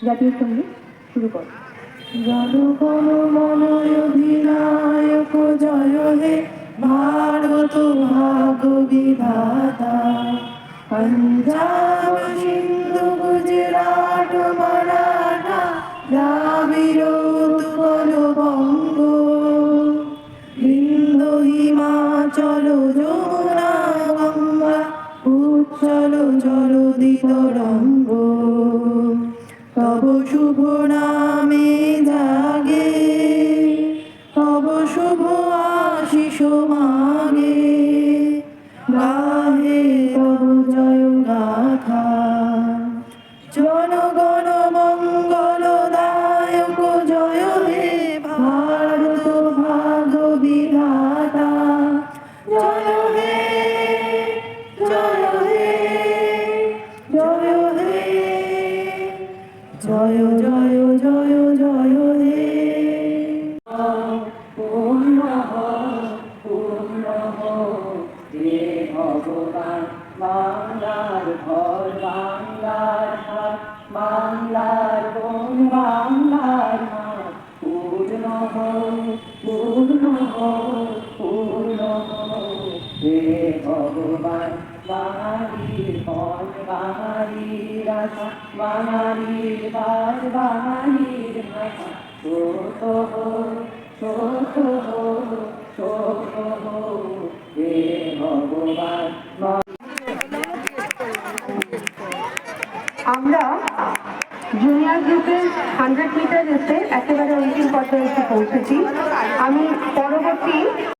জাতীয় সঙ্গীত শুরু কর। জনগণ মন অধিনায়ক জয় হে ভারত ভাগ্য বিধাতা। পঞ্জাব সিন্ধু গুজরাট মারাঠা দ্রাবিড় উৎকল বঙ্গ, বিন্ধ্য হিমাচল যমুনা গঙ্গা উচ্চল জলধি তরঙ্গ। তব শুভ নামে জাগে, তব শুভ আশিস মাগে, গাহে তব জয় গাথা। জনগণ মঙ্গল দায়ক জয় হে ভারত ভাগ্য বিধাতা। জয় হে জয় হে জয় হে জয় জয় জয় জয় হে। পূর্ণ পূর্ণ হে ভগবান, বাংলার ঘর বাংলার হাট, বাংলার বন বাংলার মাঠ। পূর্ণ পূর্ণ পূর্ণ হে ভগবান, বাঙালির পথ বাঙালির আশা, বাঙালির বাস বাঙালির ভাষা। ছোট ছোট ছোট হে ভগবান। আমরা জুনিয়র গ্রুপের 100 মিটার রেসে একেবারে অন্তিম পর্যায়ে এসে পৌঁছেছি। আমি পরবর্তী